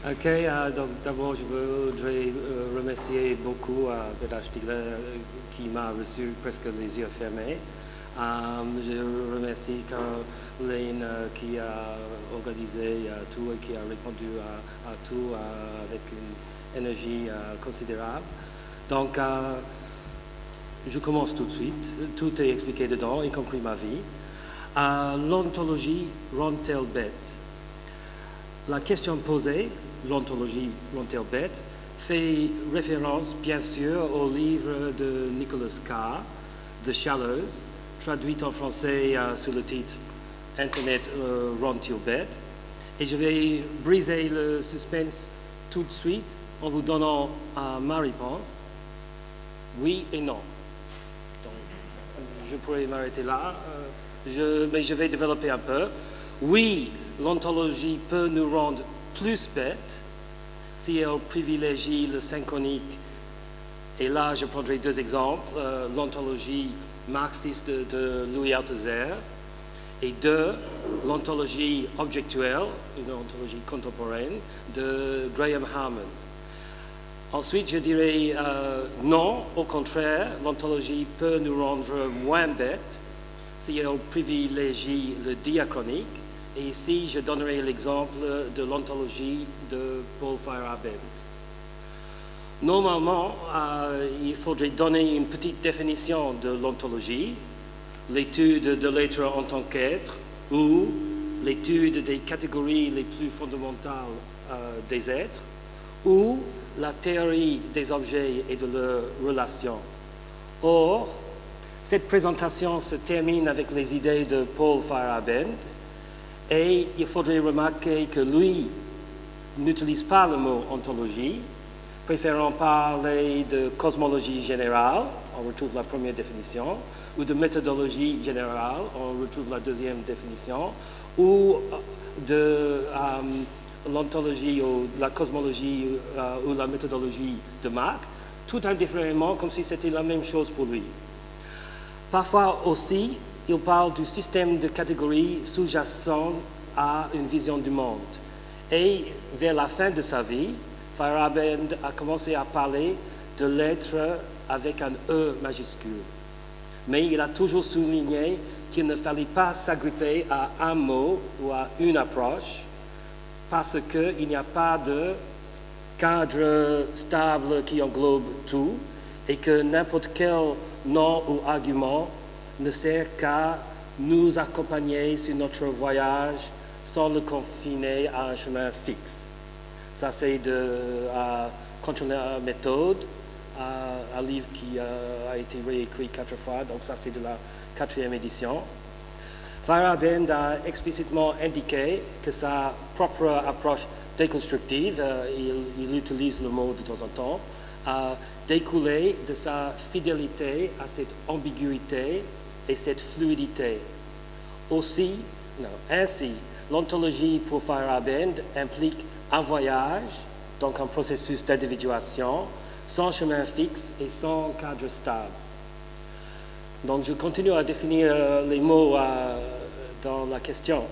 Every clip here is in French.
Ok, donc d'abord je voudrais remercier beaucoup Béla Stigler qui m'a reçu presque les yeux fermés. Je remercie Caroline qui a organisé tout et qui a répondu à tout avec une énergie considérable. Donc je commence tout de suite. Tout est expliqué dedans, y compris ma vie. L'ontologie rend-elle bête? La question posée, l'ontologie rend-elle bête, fait référence bien sûr au livre de Nicholas Carr, The Shallows, traduit en français sous le titre Internet rend-il bête. Et je vais briser le suspense tout de suite en vous donnant ma réponse. Oui et non. Donc, je pourrais m'arrêter là, mais je vais développer un peu. Oui, l'ontologie peut nous rendre plus bêtes si elle privilégie le synchronique. Et là, je prendrai deux exemples. L'ontologie marxiste de Louis Althusser et l'ontologie objectuelle, une ontologie contemporaine, de Graham Harman. Ensuite, je dirais non, au contraire, l'ontologie peut nous rendre moins bêtes si elle privilégie le diachronique. Et ici, je donnerai l'exemple de l'ontologie de Paul Feyerabend. Normalement, il faudrait donner une petite définition de l'ontologie, l'étude de l'être en tant qu'être, ou l'étude des catégories les plus fondamentales des êtres, ou la théorie des objets et de leurs relations. Or, cette présentation se termine avec les idées de Paul Feyerabend, et il faudrait remarquer que lui n'utilise pas le mot ontologie, préférant parler de cosmologie générale, on retrouve la première définition, ou de méthodologie générale, on retrouve la deuxième définition, ou de l'ontologie ou la cosmologie ou la méthodologie de Mach, tout indifféremment comme si c'était la même chose pour lui. Parfois aussi, il parle du système de catégories sous-jacent à une vision du monde. Et vers la fin de sa vie, Feyerabend a commencé à parler de l'être avec un E majuscule. Mais il a toujours souligné qu'il ne fallait pas s'agripper à un mot ou à une approche parce qu'il n'y a pas de cadre stable qui englobe tout et que n'importe quel nom ou argument ne sert qu'à nous accompagner sur notre voyage sans le confiner à un chemin fixe. Ça, c'est de Contrôler la méthode, un livre qui a été réécrit 4 fois, donc ça, c'est de la 4e édition. Feyerabend a explicitement indiqué que sa propre approche déconstructive, il utilise le mot de temps en temps, a découlé de sa fidélité à cette ambiguïté et cette fluidité. Ainsi, l'ontologie pour Feyerabend implique un voyage, donc un processus d'individuation, sans chemin fixe et sans cadre stable. Donc je continue à définir les mots dans la question.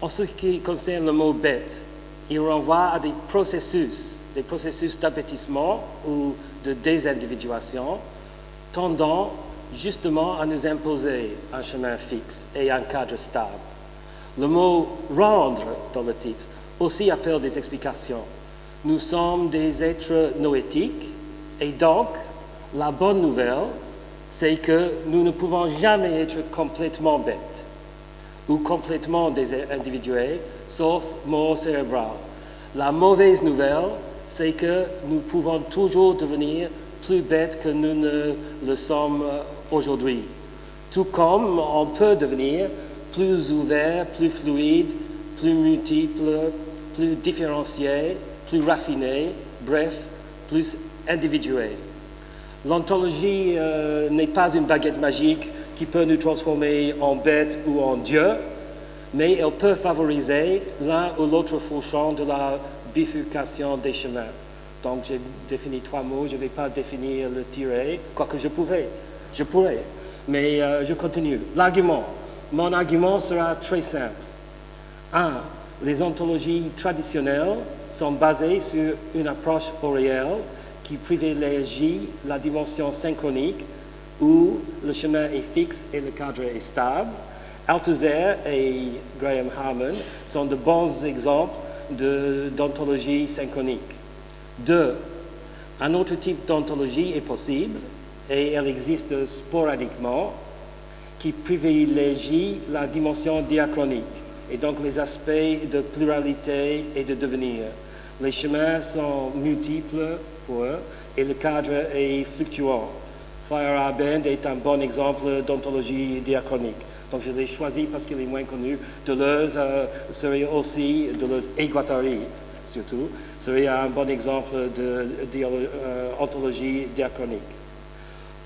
En ce qui concerne le mot bête, il renvoie à des processus d'abêtissement ou de désindividuation, tendant justement à nous imposer un chemin fixe et un cadre stable. Le mot « rendre » dans le titre aussi appelle des explications. Nous sommes des êtres noétiques et donc la bonne nouvelle, c'est que nous ne pouvons jamais être complètement bêtes ou complètement désindividués, sauf mort cérébrale. La mauvaise nouvelle, c'est que nous pouvons toujours devenir plus bêtes que nous ne le sommes aujourd'hui. Tout comme on peut devenir plus ouvert, plus fluide, plus multiple, plus différencié, plus raffiné, bref, plus individué. L'ontologie n'est pas une baguette magique qui peut nous transformer en bêtes ou en dieux, mais elle peut favoriser l'un ou l'autre fourchon de la bifurcation des chemins. Donc j'ai défini 3 mots, je ne vais pas définir le tiret, quoique je pourrais, mais je continue. L'argument. Mon argument sera très simple. 1. Les ontologies traditionnelles sont basés sur une approche orielle qui privilégie la dimension synchronique où le chemin est fixe et le cadre est stable. Althusser et Graham Harman sont de bons exemples d'ontologie synchronique. 2. Un autre type d'ontologie est possible et elle existe sporadiquement qui privilégie la dimension diachronique et donc les aspects de pluralité et de devenir. Les chemins sont multiples pour eux et le cadre est fluctuant. Feyerabend est un bon exemple d'ontologie diachronique. Donc je l'ai choisi parce qu'il est moins connu. Deleuze serait aussi, Deleuze et Guattari surtout, serait un bon exemple d'ontologie diachronique.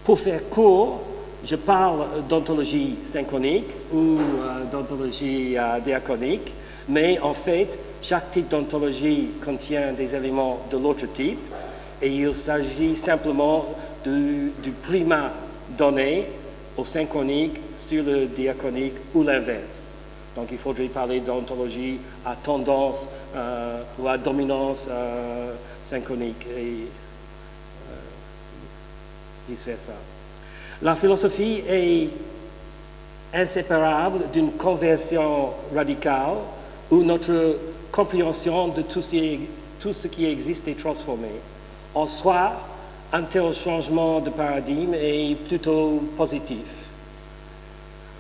Pour faire court, je parle d'ontologie synchronique ou d'ontologie diachronique, mais en fait, chaque type d'ontologie contient des éléments de l'autre type et il s'agit simplement du primat donné au synchronique sur le diachronique ou l'inverse. Donc il faudrait parler d'ontologie à tendance ou à dominance synchronique et vice-versa. La philosophie est inséparable d'une conversion radicale où notre compréhension de tout ce qui existe est transformée. En soi, un tel changement de paradigme est plutôt positif.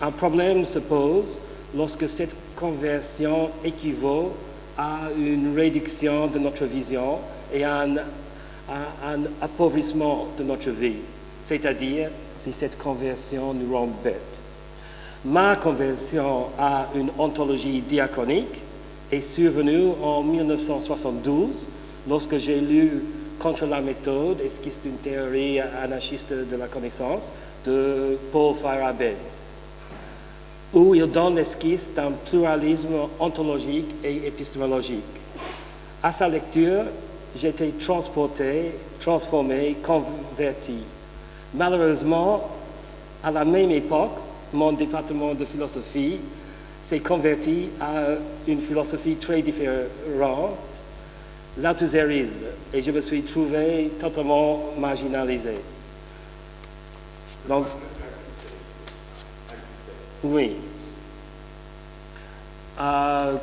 Un problème se pose lorsque cette conversion équivaut à une réduction de notre vision et à un appauvrissement de notre vie, c'est-à-dire si cette conversion nous rend bêtes. Ma conversion à une ontologie diachronique est survenue en 1972 lorsque j'ai lu Contre la méthode, esquisse d'une théorie anarchiste de la connaissance de Paul Feyerabend, où il donne l'esquisse d'un pluralisme ontologique et épistémologique. À sa lecture, j'étais transporté, transformé, converti. Malheureusement, à la même époque, mon département de philosophie s'est converti à une philosophie très différente, l'althusserisme, et je me suis trouvé totalement marginalisé. Donc, oui,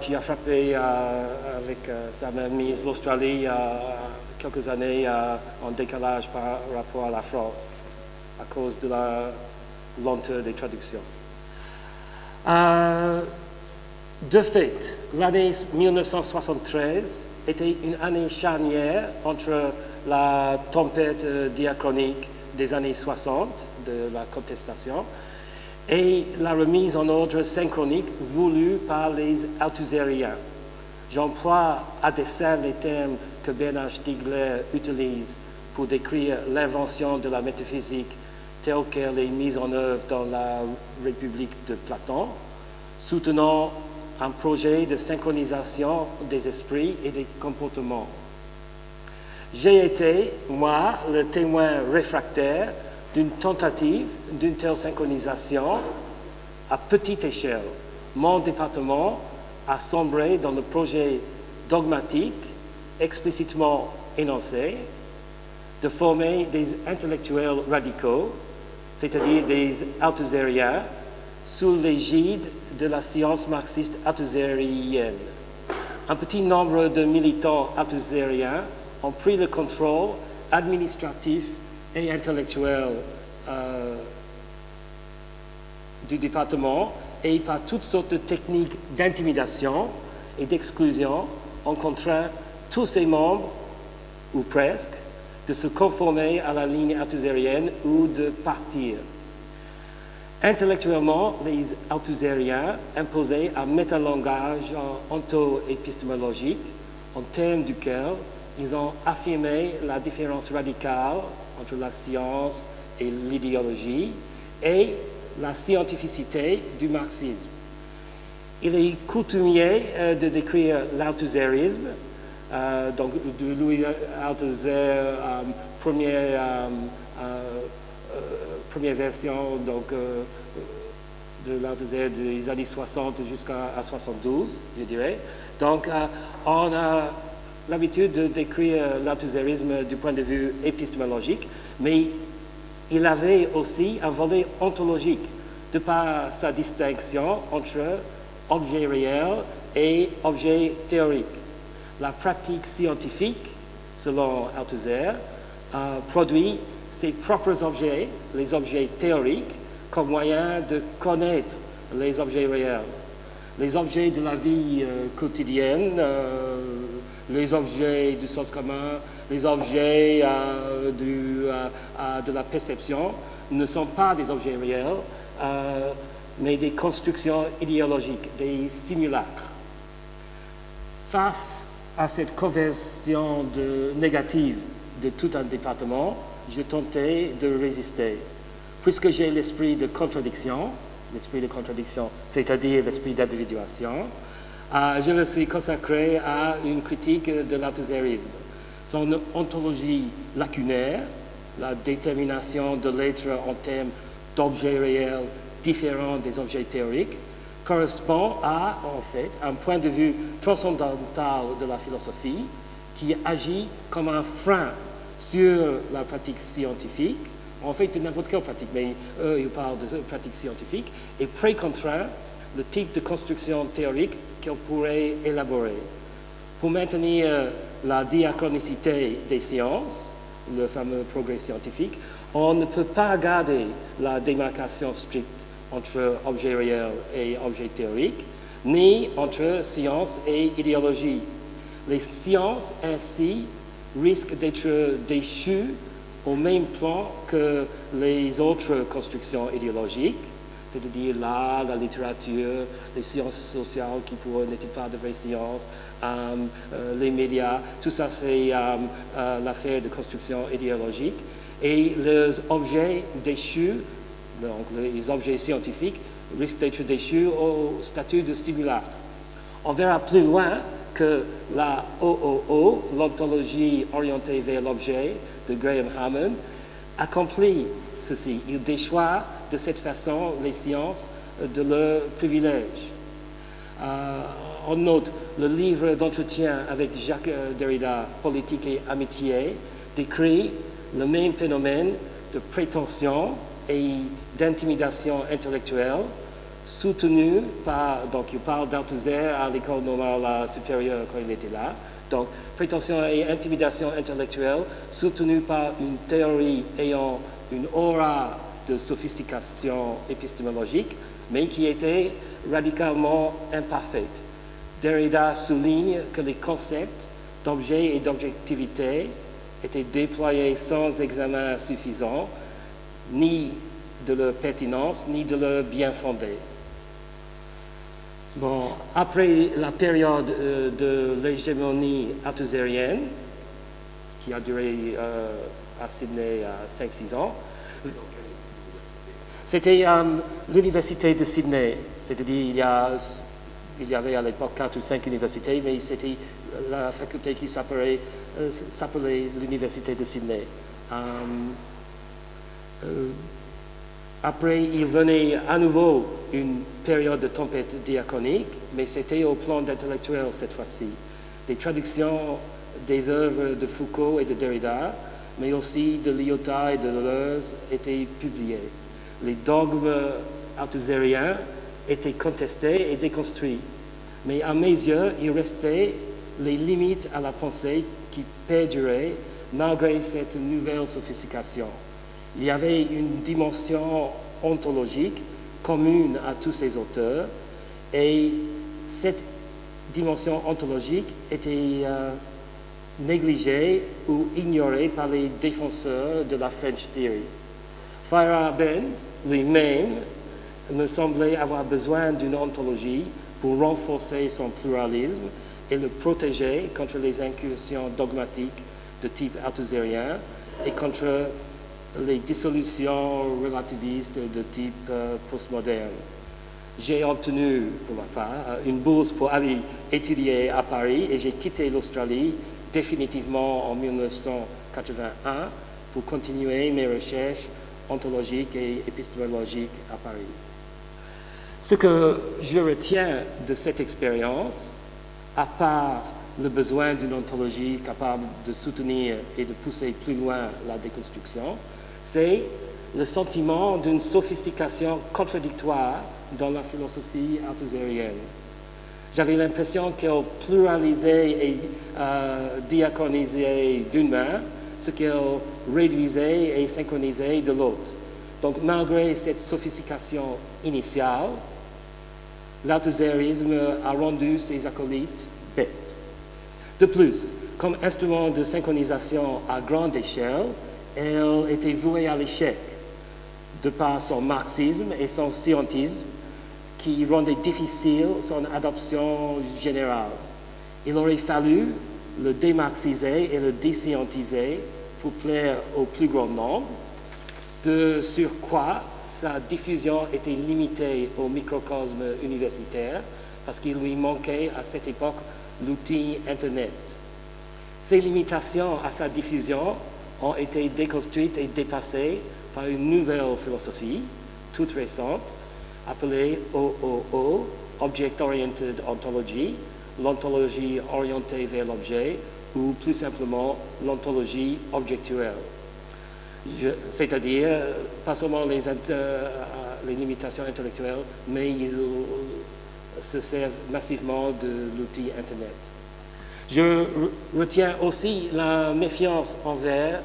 qui a frappé avec sa mainmise l'Australie quelques années en décalage par rapport à la France à cause de la lenteur des traductions. De fait, l'année 1973 était une année charnière entre la tempête diachronique des années 60, de la contestation, et la remise en ordre synchronique voulue par les althussériens. J'emploie à dessein les termes que Bernard Stiegler utilise pour décrire l'invention de la métaphysique telle qu'elle est mise en œuvre dans la République de Platon, soutenant un projet de synchronisation des esprits et des comportements. J'ai été, moi, le témoin réfractaire d'une tentative d'une telle synchronisation à petite échelle. Mon département a sombré dans le projet dogmatique, explicitement énoncé, de former des intellectuels radicaux, c'est-à-dire des althussériens, sous l'égide de la science marxiste althussérienne. Un petit nombre de militants althussériens ont pris le contrôle administratif et intellectuel du département et par toutes sortes de techniques d'intimidation et d'exclusion ont contraint tous ses membres, ou presque, de se conformer à la ligne althussérienne ou de partir. Intellectuellement, les althussériens imposaient un métalangage onto-épistémologique en termes duquel ils ont affirmé la différence radicale entre la science et l'idéologie et la scientificité du marxisme. Il est coutumier de décrire l'althusserisme, donc de Louis Althusser, première version donc, de l'Althusser des années 60 jusqu'à 72, je dirais. Donc, l'habitude de décrire l'althusserisme du point de vue épistémologique, mais il avait aussi un volet ontologique, de par sa distinction entre objet réel et objet théorique. La pratique scientifique, selon Althusser, produit ses propres objets, les objets théoriques, comme moyen de connaître les objets réels. Les objets de la vie quotidienne, les objets du sens commun, les objets de la perception ne sont pas des objets réels, mais des constructions idéologiques, des simulacres. Face à cette conversion négative de tout un département, je tentais de résister. Puisque j'ai l'esprit de contradiction, c'est-à-dire l'esprit d'individuation, je me suis consacré à une critique de l'althusserisme. Son ontologie lacunaire, la détermination de l'être en termes d'objets réels différents des objets théoriques, correspond à, en fait, un point de vue transcendantal de la philosophie qui agit comme un frein sur la pratique scientifique, en fait de n'importe quelle pratique, mais eux, ils parlent de pratique scientifique, et précontraint le type de construction théorique qu'elle pourrait élaborer. Pour maintenir la diachronicité des sciences, le fameux progrès scientifique, on ne peut pas garder la démarcation stricte entre objet réel et objet théorique, ni entre science et idéologie. Les sciences, ainsi, risquent d'être déchues au même plan que les autres constructions idéologiques, c'est-à-dire l'art, la littérature, les sciences sociales qui n'étaient pas de vraies sciences, les médias, tout ça c'est l'affaire de construction idéologique. Et les objets déchus, donc les objets scientifiques, risquent d'être déchus au statut de simulacre. On verra plus loin que la OOO, l'ontologie orientée vers l'objet de Graham Hammond, accomplit ceci. Il déchoit de cette façon les sciences de leurs privilèges. On note le livre d'entretien avec Jacques Derrida, Politique et Amitié, décrit le même phénomène de prétention et d'intimidation intellectuelle soutenu par, donc il parle d'Althusser à l'école normale supérieure quand il était là, donc prétention et intimidation intellectuelle soutenue par une théorie ayant une aura de sophistication épistémologique, mais qui était radicalement imparfaite. Derrida souligne que les concepts d'objet et d'objectivité étaient déployés sans examen suffisant, ni de leur pertinence, ni de leur bien fondé. Bon, après la période de l'hégémonie althusserienne, qui a duré à Sydney 5-6 ans, c'était l'université de Sydney, c'est-à-dire il y avait à l'époque 4 ou 5 universités, mais c'était la faculté qui s'appelait l'université de Sydney. Après, il venait à nouveau une période de tempête diachronique, mais c'était au plan d'intellectuel cette fois-ci. Des traductions des œuvres de Foucault et de Derrida, mais aussi de Lyotard et de Deleuze étaient publiées. Les dogmes althusseriens étaient contestés et déconstruits, mais à mes yeux, il restait les limites à la pensée qui perduraient malgré cette nouvelle sophistication. Il y avait une dimension ontologique commune à tous ces auteurs et cette dimension ontologique était négligée ou ignorée par les défenseurs de la French Theory. Feyerabend lui-même me semblait avoir besoin d'une ontologie pour renforcer son pluralisme et le protéger contre les incursions dogmatiques de type althusserien et contre les dissolutions relativistes de type postmoderne. J'ai obtenu, pour ma part, une bourse pour aller étudier à Paris et j'ai quitté l'Australie définitivement en 1981 pour continuer mes recherches ontologiques et épistémologiques à Paris. Ce que je retiens de cette expérience, à part le besoin d'une ontologie capable de soutenir et de pousser plus loin la déconstruction, c'est le sentiment d'une sophistication contradictoire dans la philosophie althuserienne. J'avais l'impression qu'elle pluralisait et diachronisait d'une main, ce qu'elle réduisait et synchronisait de l'autre. Donc, malgré cette sophistication initiale, l'althusserisme a rendu ses acolytes bêtes. De plus, comme instrument de synchronisation à grande échelle, elle était vouée à l'échec, de par son marxisme et son scientisme, qui rendait difficile son adoption générale. Il aurait fallu le démarxiser et le déscientiser pour plaire au plus grand nombre, de surcroît, sa diffusion était limitée au microcosme universitaire parce qu'il lui manquait à cette époque l'outil Internet. Ces limitations à sa diffusion ont été déconstruites et dépassées par une nouvelle philosophie, toute récente, appelée OOO, Object Oriented Ontology, l'ontologie orientée vers l'objet, ou plus simplement l'ontologie objectuelle. C'est-à-dire, pas seulement les limitations intellectuelles, mais ils se servent massivement de l'outil Internet. Je retiens aussi la méfiance envers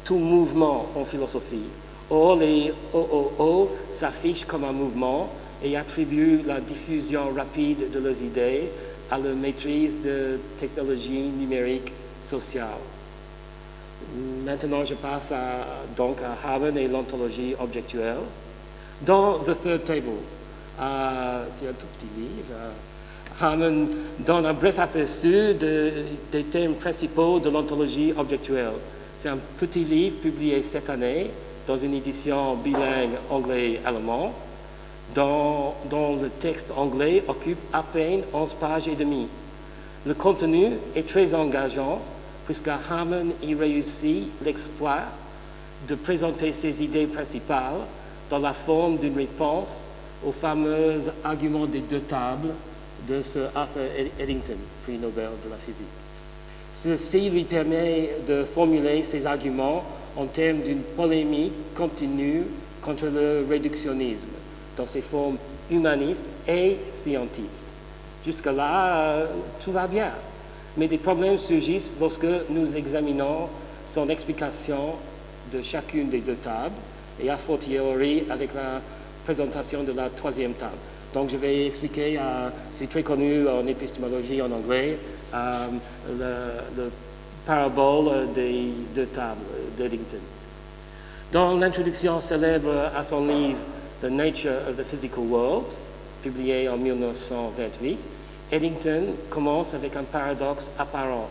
tout mouvement en philosophie. Or, les OOO s'affichent comme un mouvement et attribuent la diffusion rapide de leurs idées à la maîtrise de technologies numériques sociales. Maintenant, je passe donc à Hamann et l'ontologie objectuelle. Dans The Third Table, c'est un tout petit livre, Hamann donne un bref aperçu des thèmes principaux de l'ontologie objectuelle. C'est un petit livre publié cette année dans une édition bilingue anglais-allemand, dont le texte anglais occupe à peine 11 pages et demie. Le contenu est très engageant, puisque Hamann y réussit l'exploit de présenter ses idées principales dans la forme d'une réponse aux fameux arguments des deux tables de Sir Arthur Eddington, prix Nobel de la physique. Ceci lui permet de formuler ses arguments en termes d'une polémique continue contre le réductionnisme, dans ses formes humanistes et scientistes. Jusque-là, tout va bien. Mais des problèmes surgissent lorsque nous examinons son explication de chacune des deux tables et a fortiori avec la présentation de la troisième table. Donc je vais expliquer, c'est très connu en épistémologie en anglais, le parabole des deux tables d'Eddington. Dans l'introduction célèbre à son livre The Nature of the Physical World, publié en 1928, Eddington commence avec un paradoxe apparent.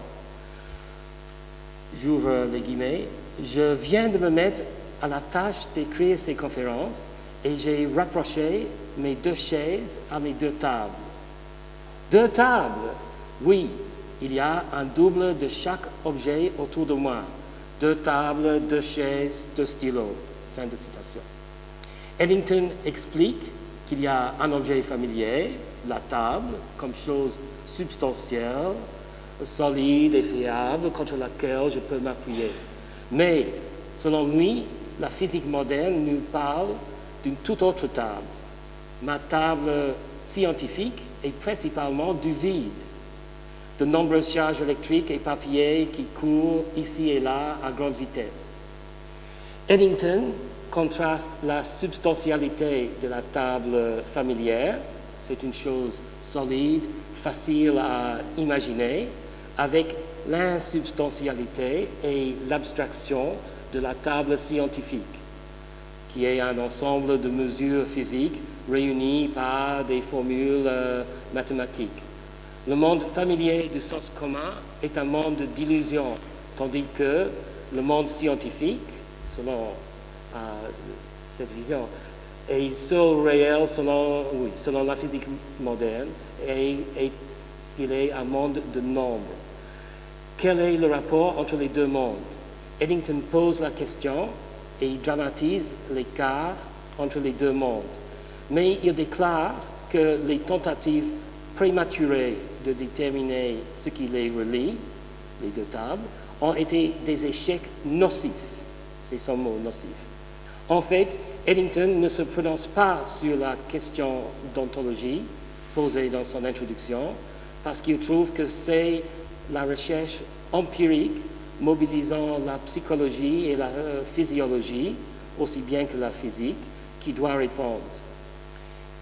J'ouvre les guillemets. Je viens de me mettre à la tâche d'écrire ces conférences et j'ai rapproché mes deux chaises à mes deux tables. Deux tables? Oui, il y a un double de chaque objet autour de moi. Deux tables, deux chaises, deux stylos. Fin de citation. Eddington explique qu'il y a un objet familier, la table, comme chose substantielle, solide et fiable, contre laquelle je peux m'appuyer. Mais, selon lui, la physique moderne nous parle d'une toute autre table. Ma table scientifique est principalement du vide, de nombreuses charges électriques et papiers qui courent ici et là à grande vitesse. Eddington contraste la substantialité de la table familière, c'est une chose solide, facile à imaginer, avec l'insubstantialité et l'abstraction de la table scientifique, qui est un ensemble de mesures physiques réunies par des formules mathématiques. Le monde familier du sens commun est un monde d'illusions, tandis que le monde scientifique, selon cette vision, est seul réel selon la physique moderne, et il est un monde de nombres. Quel est le rapport entre les deux mondes? Eddington pose la question et dramatise l'écart entre les deux mondes. Mais il déclare que les tentatives prématuré de déterminer ce qui les relie, les deux tables, ont été des échecs nocifs. C'est son mot, nocif. En fait, Eddington ne se prononce pas sur la question d'ontologie posée dans son introduction parce qu'il trouve que c'est la recherche empirique mobilisant la psychologie et la physiologie, aussi bien que la physique, qui doit répondre.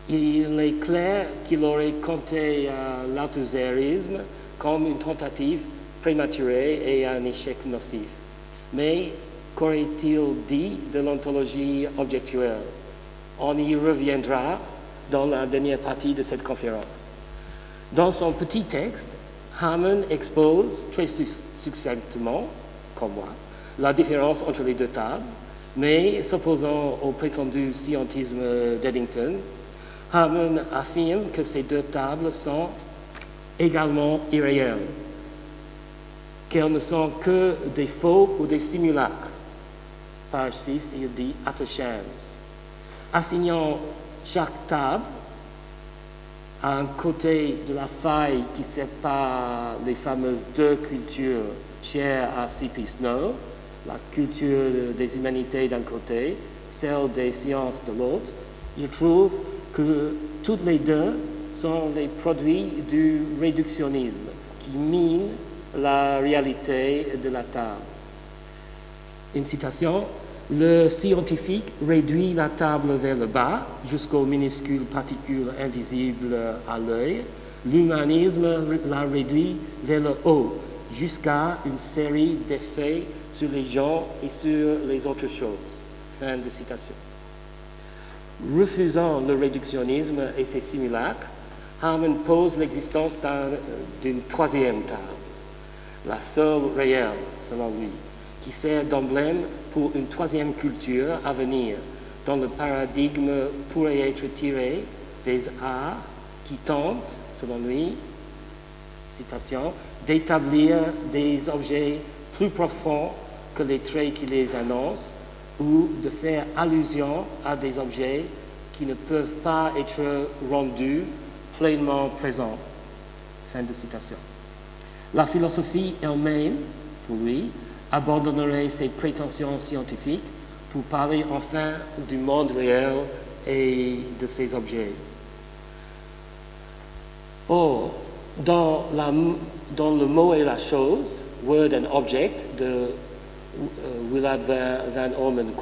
Il est clair qu'il aurait compté l'althusserisme comme une tentative prématurée et un échec nocif. Mais qu'aurait-il dit de l'ontologie objectuelle? On y reviendra dans la dernière partie de cette conférence. Dans son petit texte, Hamann expose très succinctement, comme moi, la différence entre les deux tables, mais s'opposant au prétendu scientisme d'Eddington, Hamann affirme que ces deux tables sont également irréelles, qu'elles ne sont que des faux ou des simulacres. Page 6, il dit « at a shams ». Assignant chaque table à un côté de la faille qui sépare les fameuses deux cultures chères à C.P. Snow, la culture des humanités d'un côté, celle des sciences de l'autre, il trouve que toutes les deux sont les produits du réductionnisme qui mine la réalité de la table. Une citation, « Le scientifique réduit la table vers le bas jusqu'aux minuscules particules invisibles à l'œil. L'humanisme la réduit vers le haut jusqu'à une série d'effets sur les gens et sur les autres choses. » Fin de citation. Refusant le réductionnisme et ses simulacres, Hamann pose l'existence d'une troisième table, la seule réelle, selon lui, qui sert d'emblème pour une troisième culture à venir, dont le paradigme pourrait être tiré des arts qui tentent, selon lui, citation, d'établir des objets plus profonds que les traits qui les annoncent, ou de faire allusion à des objets qui ne peuvent pas être rendus pleinement présents. Fin de citation. La philosophie elle-même, pour lui, abandonnerait ses prétentions scientifiques pour parler enfin du monde réel et de ses objets. Or, dans le mot et la chose, Word and Object, de Willard Van Orman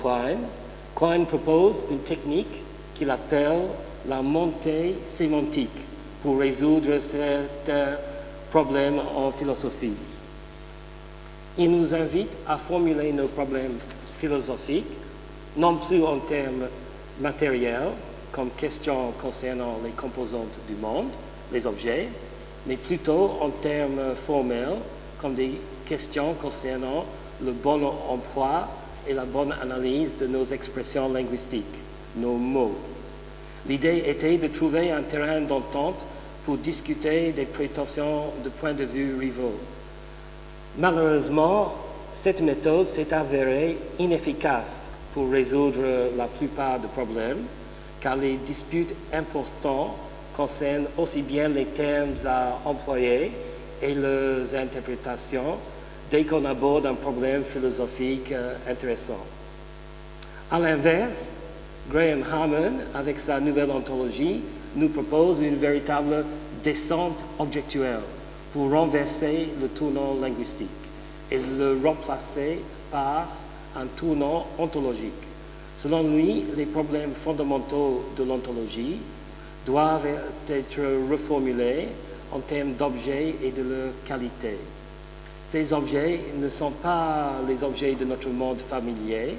Quine propose une technique qu'il appelle la montée sémantique pour résoudre certains problèmes en philosophie. Il nous invite à formuler nos problèmes philosophiques, non plus en termes matériels, comme questions concernant les composantes du monde, les objets, mais plutôt en termes formels, comme des questions concernant le bon emploi et la bonne analyse de nos expressions linguistiques, nos mots. L'idée était de trouver un terrain d'entente pour discuter des prétentions de points de vue rivaux. Malheureusement, cette méthode s'est avérée inefficace pour résoudre la plupart des problèmes, car les disputes importantes concernent aussi bien les termes à employer et leurs interprétations dès qu'on aborde un problème philosophique intéressant. À l'inverse, Graham Hamann, avec sa nouvelle ontologie, nous propose une véritable descente objectuelle pour renverser le tournant linguistique et le remplacer par un tournant ontologique. Selon lui, les problèmes fondamentaux de l'ontologie doivent être reformulés en termes d'objets et de leur qualité. Ces objets ne sont pas les objets de notre monde familier.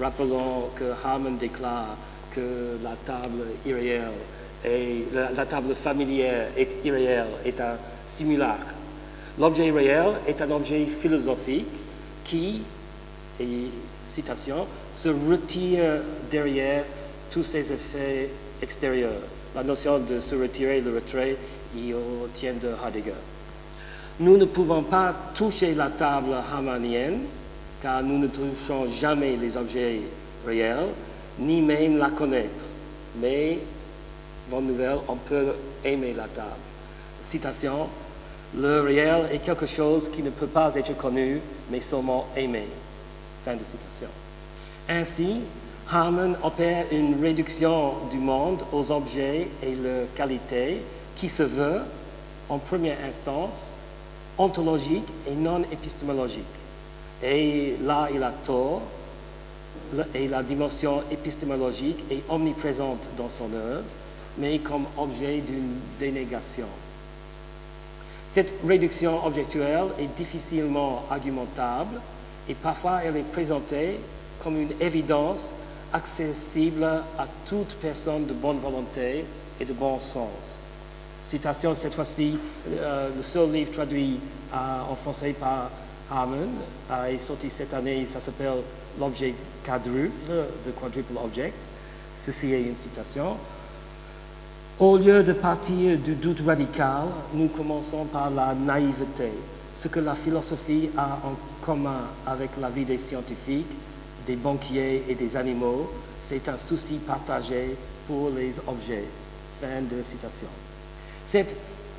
Rappelons que Hamann déclare que la table irréelle et la table familière est irréelle, est un simulacre. L'objet réel est un objet philosophique qui, et citation, se retire derrière tous ses effets extérieurs. La notion de se retirer, le retrait, il tient de Heidegger. Nous ne pouvons pas toucher la table hamannienne, car nous ne touchons jamais les objets réels, ni même la connaître. Mais bonne nouvelle, on peut aimer la table. Citation, le réel est quelque chose qui ne peut pas être connu, mais seulement aimé. Fin de citation. Ainsi, Harman opère une réduction du monde aux objets et leurs qualités qui se veut, en première instance, ontologique et non épistémologique. Et là, il a tort, et la dimension épistémologique est omniprésente dans son œuvre, mais comme objet d'une dénégation. Cette réduction objectuelle est difficilement argumentable et parfois elle est présentée comme une évidence accessible à toute personne de bonne volonté et de bon sens. Citation, cette fois-ci, le seul livre traduit en français par Harman est sorti cette année, ça s'appelle L'objet quadruple, The Quadruple Object. Ceci est une citation. Au lieu de partir du doute radical, nous commençons par la naïveté. Ce que la philosophie a en commun avec la vie des scientifiques, des banquiers et des animaux, c'est un souci partagé pour les objets. Fin de citation. Cette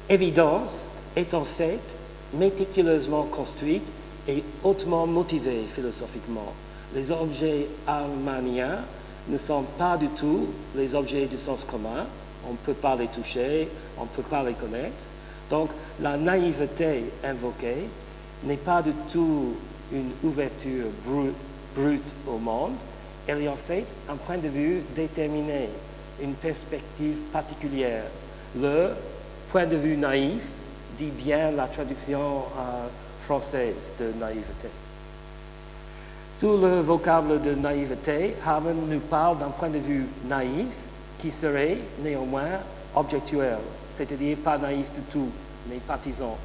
évidence est en fait méticuleusement construite et hautement motivée philosophiquement. Les objets harmaniens ne sont pas du tout les objets du sens commun. On ne peut pas les toucher, on ne peut pas les connaître. Donc, la naïveté invoquée n'est pas du tout une ouverture brute au monde. Elle est en fait un point de vue déterminé, une perspective particulière. Le point de vue naïf dit bien la traduction française de naïveté. Sous le vocable de naïveté, Harman nous parle d'un point de vue naïf qui serait néanmoins objectuel, c'est-à-dire pas naïf du tout, mais partisan.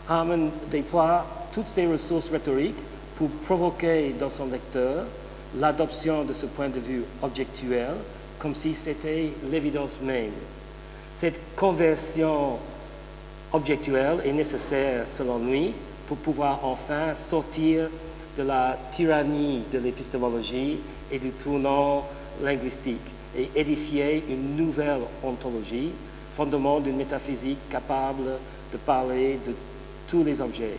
Harman déploie toutes ses ressources rhétoriques pour provoquer dans son lecteur l'adoption de ce point de vue objectuel, comme si c'était l'évidence même. Cette conversion objectuelle est nécessaire, selon lui, pour pouvoir enfin sortir de la tyrannie de l'épistémologie et du tournant linguistique et édifier une nouvelle ontologie, fondement d'une métaphysique capable de parler de tous les objets.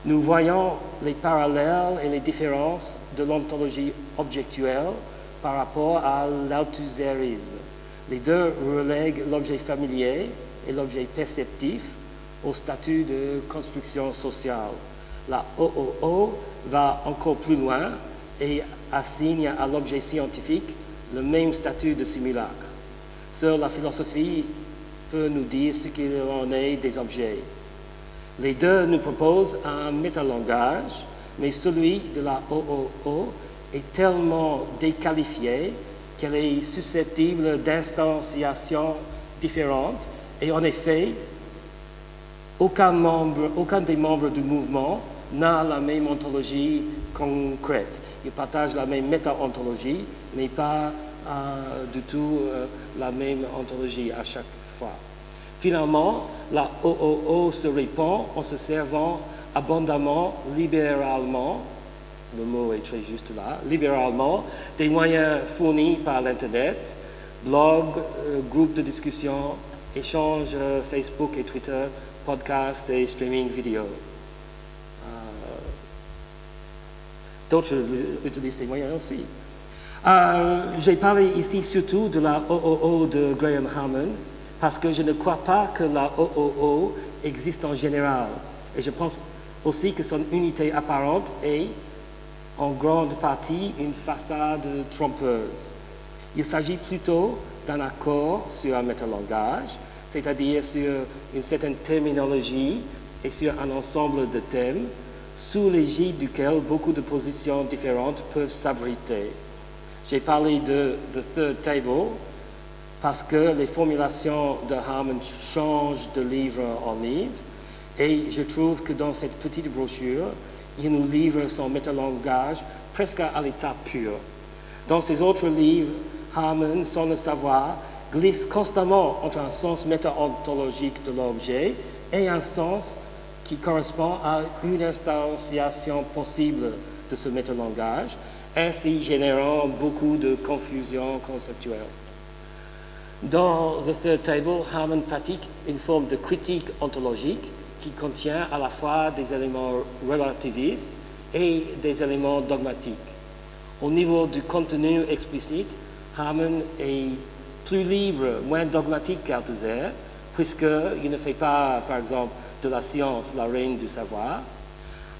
Nous voyons les parallèles et les différences de l'ontologie objectuelle par rapport à l'althusserisme. Les deux relèguent l'objet familier et l'objet perceptif au statut de construction sociale. La OOO va encore plus loin et assigne à l'objet scientifique le même statut de simulacre. Seule la philosophie peut nous dire ce qu'il en est des objets. Les deux nous proposent un métalangage, mais celui de la OOO est tellement déqualifié qu'elle est susceptible d'instanciations différentes et en effet, aucun des membres du mouvement n'a la même ontologie concrète. Ils partagent la même méta-ontologie, mais pas du tout la même ontologie à chaque fois. Finalement, la OOO se répand en se servant abondamment, libéralement, le mot est très juste là, libéralement, des moyens fournis par l'Internet, blogs, groupes de discussion, échanges Facebook et Twitter, podcasts et streaming vidéo. D'autres utilisent ces moyens aussi. J'ai parlé ici surtout de la OOO de Graham Harman parce que je ne crois pas que la OOO existe en général. Et je pense aussi que son unité apparente est en grande partie une façade trompeuse. Il s'agit plutôt d'un accord sur un métalangage, c'est-à-dire sur une certaine terminologie et sur un ensemble de thèmes sous l'égide duquel beaucoup de positions différentes peuvent s'abriter. J'ai parlé de The Third Table parce que les formulations de Harman changent de livre en livre et je trouve que dans cette petite brochure, il nous livre son métalangage presque à l'état pur. Dans ses autres livres, Harman, sans le savoir, glisse constamment entre un sens méta-ontologique de l'objet et un sens qui correspond à une instantiation possible de ce métalangage, ainsi générant beaucoup de confusion conceptuelle. Dans The Third Table, Harman pratique une forme de critique ontologique qui contient à la fois des éléments relativistes et des éléments dogmatiques. Au niveau du contenu explicite, Harman est plus libre, moins dogmatique qu'Althusser, puisqu'il ne fait pas, par exemple, de la science la reine du savoir.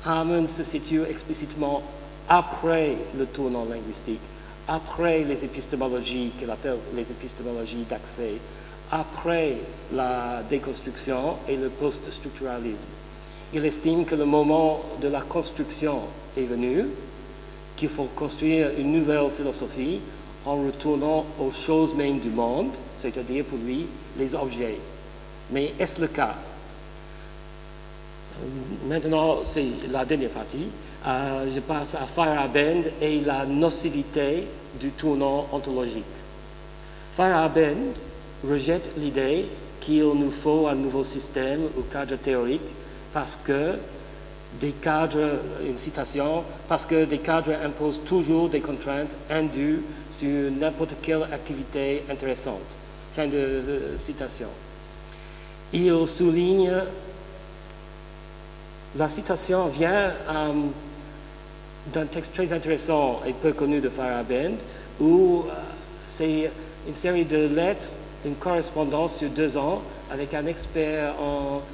Harman se situe explicitement après le tournant linguistique, après les épistémologies qu'il appelle les épistémologies d'accès, après la déconstruction et le post-structuralisme. Il estime que le moment de la construction est venu, qu'il faut construire une nouvelle philosophie en retournant aux choses mêmes du monde, c'est-à-dire pour lui les objets. Mais est-ce le cas? Maintenant, c'est la dernière partie. Je passe à Feyerabend et la nocivité du tournant ontologique. Feyerabend rejette l'idée qu'il nous faut un nouveau système ou cadre théorique parce que des cadres, une citation, parce que des cadres imposent toujours des contraintes indues sur n'importe quelle activité intéressante. Fin de citation. Il souligne, la citation vient d'un texte très intéressant et peu connu de Feyerabend, où c'est une série de lettres, une correspondance sur 2 ans avec un expert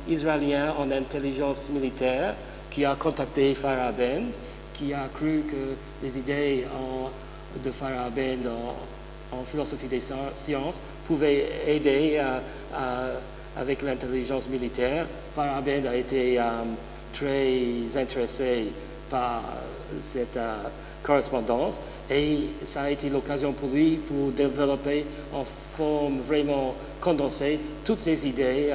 israélien en intelligence militaire qui a contacté Feyerabend, qui a cru que les idées de Feyerabend en philosophie des sciences pouvaient aider avec l'intelligence militaire. Feyerabend a été très intéressé par cette correspondance et ça a été l'occasion pour lui pour développer en forme vraiment condensée toutes ces idées,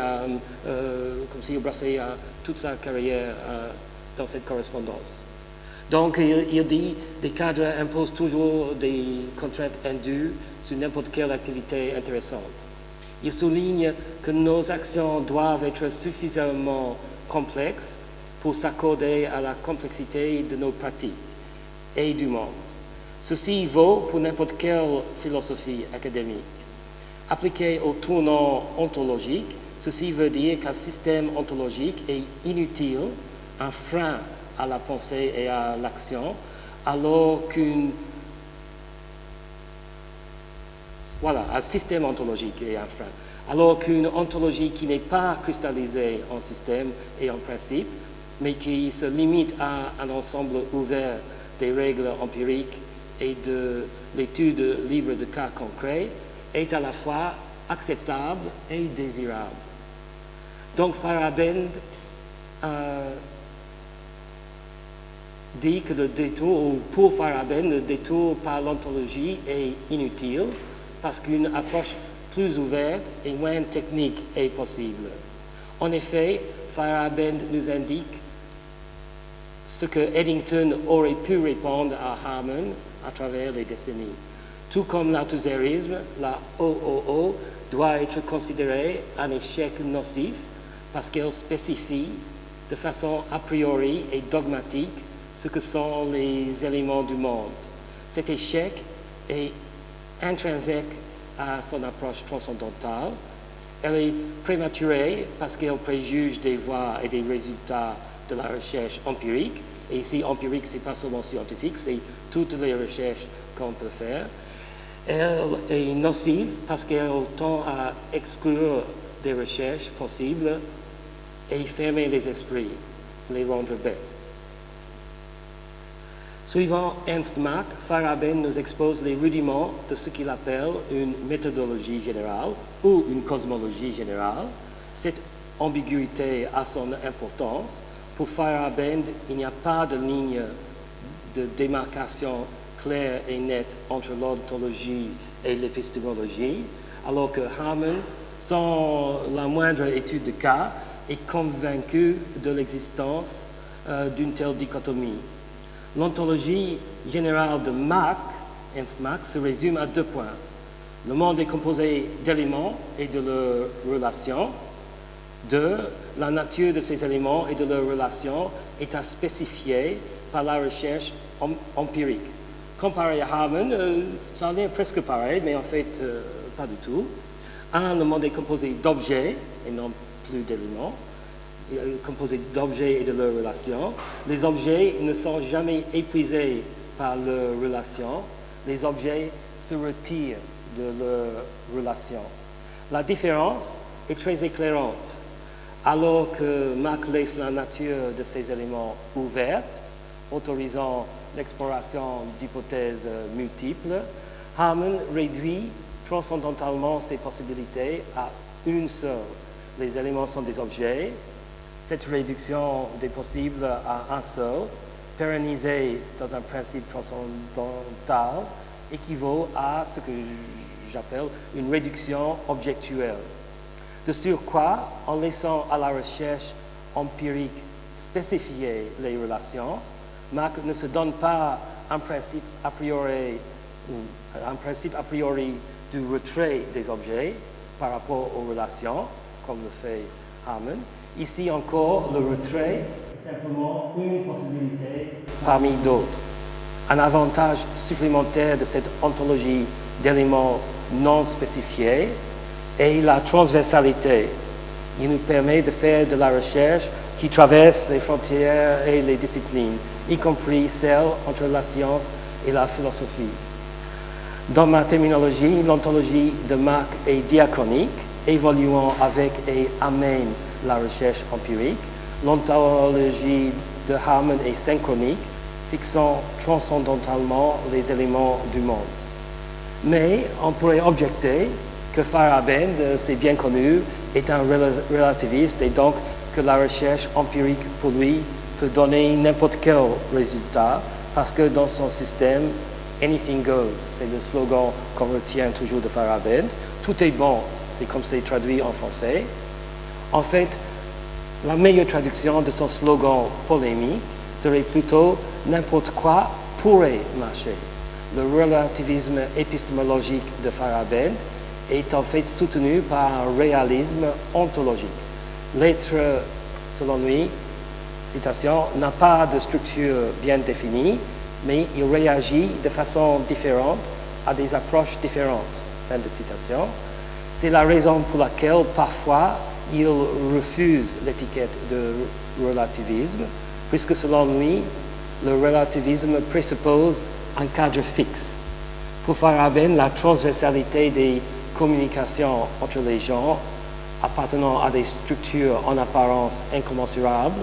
comme s'il brassait toute sa carrière dans cette correspondance. Donc il dit des cadres imposent toujours des contraintes indues sur n'importe quelle activité intéressante. Il souligne que nos actions doivent être suffisamment complexes pour s'accorder à la complexité de nos pratiques et du monde. Ceci vaut pour n'importe quelle philosophie académique. Appliqué au tournant ontologique, ceci veut dire qu'un système ontologique est inutile, un frein à la pensée et à l'action, alors un système ontologique est un frein. Alors qu'une ontologie qui n'est pas cristallisée en système et en principe, mais qui se limite à un ensemble ouvert des règles empiriques et de l'étude libre de cas concrets, est à la fois acceptable et désirable. Donc Feyerabend dit que le détour, ou pour Feyerabend, le détour par l'ontologie est inutile parce qu'une approche plus ouverte et moins technique est possible. En effet, Feyerabend nous indique ce que Eddington aurait pu répondre à Harman à travers les décennies. Tout comme l'althusserisme, la OOO doit être considérée un échec nocif parce qu'elle spécifie de façon a priori et dogmatique ce que sont les éléments du monde. Cet échec est intrinsèque à son approche transcendantale. Elle est prématurée parce qu'elle préjuge des voies et des résultats de la recherche empirique. Et ici, empirique, ce n'est pas seulement scientifique, c'est toutes les recherches qu'on peut faire. Elle est nocive parce qu'elle tend à exclure des recherches possibles et fermer les esprits, les rendre bêtes. Suivant Ernst Mach, Feyerabend nous expose les rudiments de ce qu'il appelle une méthodologie générale ou une cosmologie générale. Cette ambiguïté a son importance. Pour Feyerabend, il n'y a pas de ligne de démarcation claire et nette entre l'ontologie et l'épistémologie, alors que Harman, sans la moindre étude de cas, est convaincu de l'existence d'une telle dichotomie. L'ontologie générale de Mach, Ernst Mach, se résume à 2 points. Le monde est composé d'éléments et de leurs relations. 2. La nature de ces éléments et de leurs relations est à spécifier par la recherche empirique. Comparé à Harman, ça a l'air presque pareil, mais en fait, pas du tout. Un, le monde est composé d'objets et non plus d'éléments, composé d'objets et de leurs relations. Les objets ne sont jamais épuisés par leurs relations. Les objets se retirent de leurs relations. La différence est très éclairante. Alors que Mach laisse la nature de ces éléments ouverte, autorisant l'exploration d'hypothèses multiples, Hamann réduit transcendentalement ces possibilités à une seule. Les éléments sont des objets. Cette réduction des possibles à un seul, pérennisée dans un principe transcendantal, équivaut à ce que j'appelle une réduction objectuelle. De surcroît, en laissant à la recherche empirique spécifier les relations, Mach ne se donne pas un principe a priori du retrait des objets par rapport aux relations, comme le fait Hamann. Ici encore, le retrait est simplement une possibilité parmi d'autres. Un avantage supplémentaire de cette ontologie d'éléments non spécifiés est la transversalité. Il nous permet de faire de la recherche qui traverse les frontières et les disciplines, y compris celles entre la science et la philosophie. Dans ma terminologie, l'ontologie de Mach est diachronique, évoluant avec et amène la recherche empirique. L'ontologie de Hamann est synchronique, fixant transcendentalement les éléments du monde. Mais on pourrait objecter que Feyerabend, c'est bien connu, est un relativiste et donc que la recherche empirique pour lui peut donner n'importe quel résultat parce que dans son système, anything goes, c'est le slogan qu'on retient toujours de Feyerabend. Tout est bon, c'est comme c'est traduit en français. En fait, la meilleure traduction de son slogan polémique serait plutôt n'importe quoi pourrait marcher. Le relativisme épistémologique de Feyerabend est en fait soutenu par un réalisme ontologique. L'être, selon lui, citation, n'a pas de structure bien définie, mais il réagit de façon différente à des approches différentes. Fin de citation. C'est la raison pour laquelle, parfois, il refuse l'étiquette de relativisme, puisque selon lui, le relativisme présuppose un cadre fixe. Pour Feyerabend, la transversalité des communications entre les gens appartenant à des structures en apparence incommensurables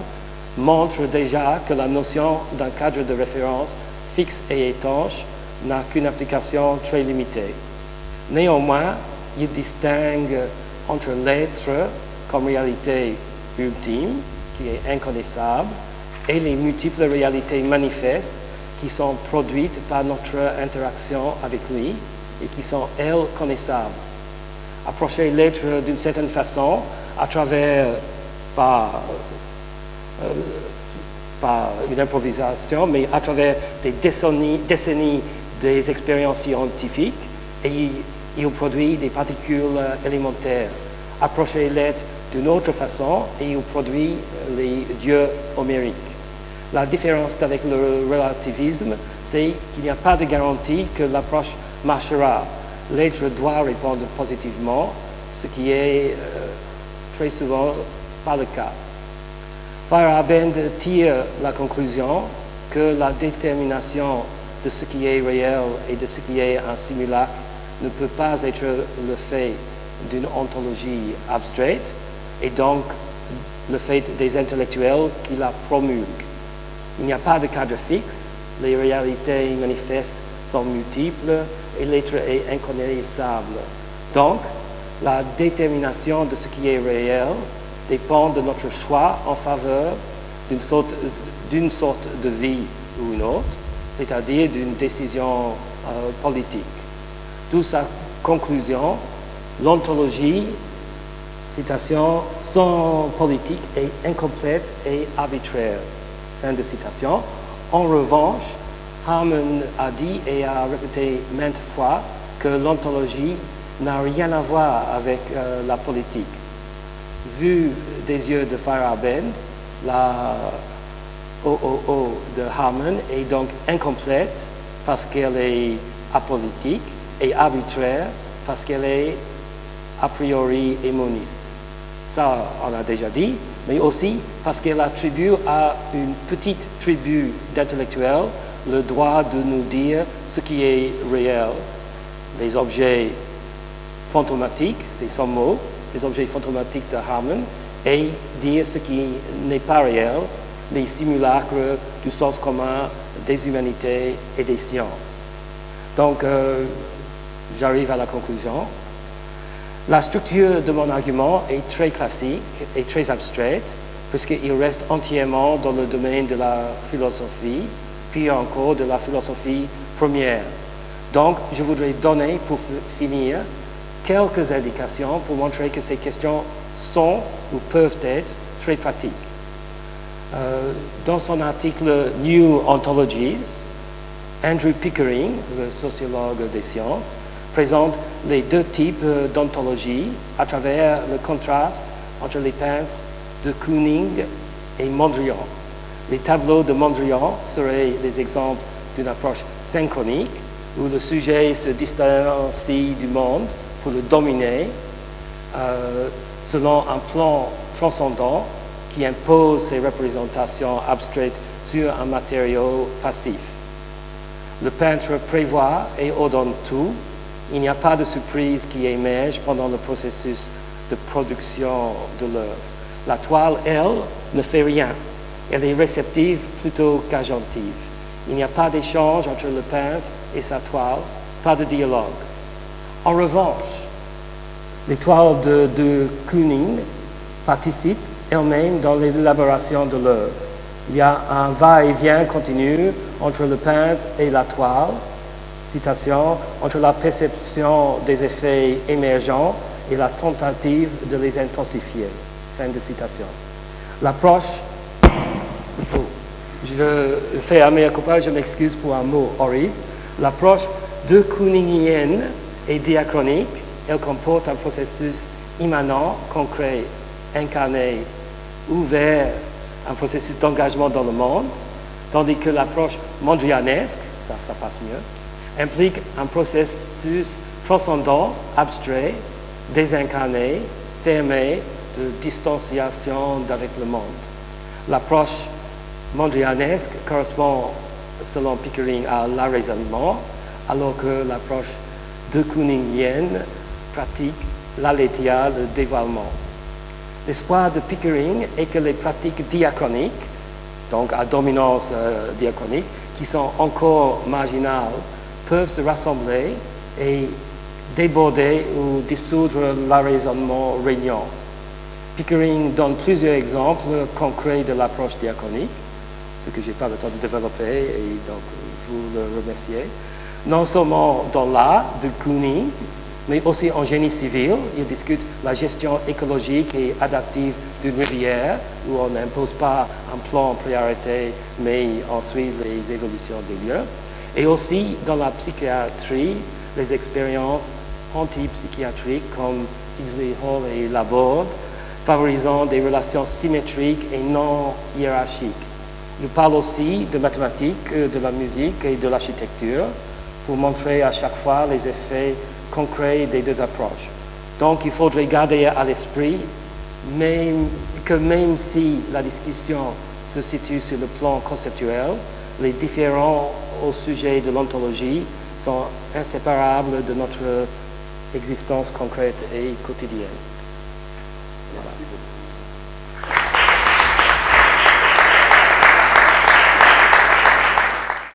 montre déjà que la notion d'un cadre de référence fixe et étanche n'a qu'une application très limitée. Néanmoins, il distingue entre l'être comme réalité ultime, qui est inconnaissable, et les multiples réalités manifestes qui sont produites par notre interaction avec lui et qui sont, elles, connaissables. Approcher l'être d'une certaine façon, à travers, pas une improvisation, mais à travers des décennies des expériences scientifiques, et il produit des particules élémentaires. Approcher l'être d'une autre façon, et il produit les dieux homériques. La différence avec le relativisme, c'est qu'il n'y a pas de garantie que l'approche marchera. L'être doit répondre positivement, ce qui est très souvent pas le cas. Feyerabend tire la conclusion que la détermination de ce qui est réel et de ce qui est un simulacre ne peut pas être le fait d'une ontologie abstraite et donc le fait des intellectuels qui la promulguent. Il n'y a pas de cadre fixe, les réalités manifestes sont multiples et l'être est inconnaissable. Donc, la détermination de ce qui est réel dépend de notre choix en faveur d'une sorte de vie ou une autre, c'est-à-dire d'une décision politique. D'où sa conclusion, l'ontologie, citation, sans politique est incomplète et arbitraire. Fin de citation. En revanche, Hamann a dit et a répété maintes fois que l'ontologie n'a rien à voir avec la politique. Vu des yeux de Feyerabend, la OOO de Hamann est donc incomplète parce qu'elle est apolitique et arbitraire parce qu'elle est a priori et moniste. Ça, on a déjà dit, mais aussi parce qu'elle attribue à une petite tribu d'intellectuels le droit de nous dire ce qui est réel. Les objets fantomatiques, c'est son mot, les objets fantomatiques de Harman, et dire ce qui n'est pas réel, les simulacres du sens commun des humanités et des sciences. Donc, j'arrive à la conclusion. La structure de mon argument est très classique et très abstraite, puisqu'il reste entièrement dans le domaine de la philosophie, puis encore de la philosophie première. Donc, je voudrais donner, pour finir, quelques indications pour montrer que ces questions sont ou peuvent être très pratiques. Dans son article New Ontologies, Andrew Pickering, le sociologue des sciences, présente les deux types d'ontologie à travers le contraste entre les peintres de Kooning et Mondrian. Les tableaux de Mondrian seraient des exemples d'une approche synchronique où le sujet se distancie du monde pour le dominer selon un plan transcendant qui impose ses représentations abstraites sur un matériau passif. Le peintre prévoit et ordonne tout. Il n'y a pas de surprise qui émerge pendant le processus de production de l'œuvre. La toile, elle, ne fait rien. Elle est réceptive plutôt qu'agentive. Il n'y a pas d'échange entre le peintre et sa toile, pas de dialogue. En revanche, les toiles de Kooning participent elles-mêmes dans l'élaboration de l'œuvre. Il y a un va-et-vient continu entre le peintre et la toile, citation, entre la perception des effets émergents et la tentative de les intensifier. Fin de citation. L'approche, je fais un mea culpa, je m'excuse pour un mot horrible. L'approche de Kooningienne est diachronique. Elle comporte un processus immanent, concret, incarné, ouvert, un processus d'engagement dans le monde, tandis que l'approche mondrianesque, ça passe mieux, implique un processus transcendant, abstrait, désincarné, fermé, de distanciation d'avec le monde. L'approche mondrianesque correspond, selon Pickering, à l'arraisonnement, alors que l'approche de Kooningienne pratique l'aletheia, le dévoilement. L'espoir de Pickering est que les pratiques diachroniques, donc à dominance diachronique, qui sont encore marginales, peuvent se rassembler et déborder ou dissoudre l'arraisonnement régnant. Pickering donne plusieurs exemples concrets de l'approche diachronique, ce que je n'ai pas le temps de développer et donc vous le remerciez. Non seulement dans l'art de Kooning, mais aussi en génie civil. Il discute la gestion écologique et adaptive d'une rivière, où on n'impose pas un plan priorité, mais on suit les évolutions des lieux. Et aussi dans la psychiatrie, les expériences antipsychiatriques comme Kingsley Hall et Laborde, favorisant des relations symétriques et non hiérarchiques. Il parle aussi de mathématiques, de la musique et de l'architecture, pour montrer à chaque fois les effets concrets des deux approches. Donc il faudrait garder à l'esprit que même si la discussion se situe sur le plan conceptuel, les différends au sujet de l'ontologie sont inséparables de notre existence concrète et quotidienne. Voilà.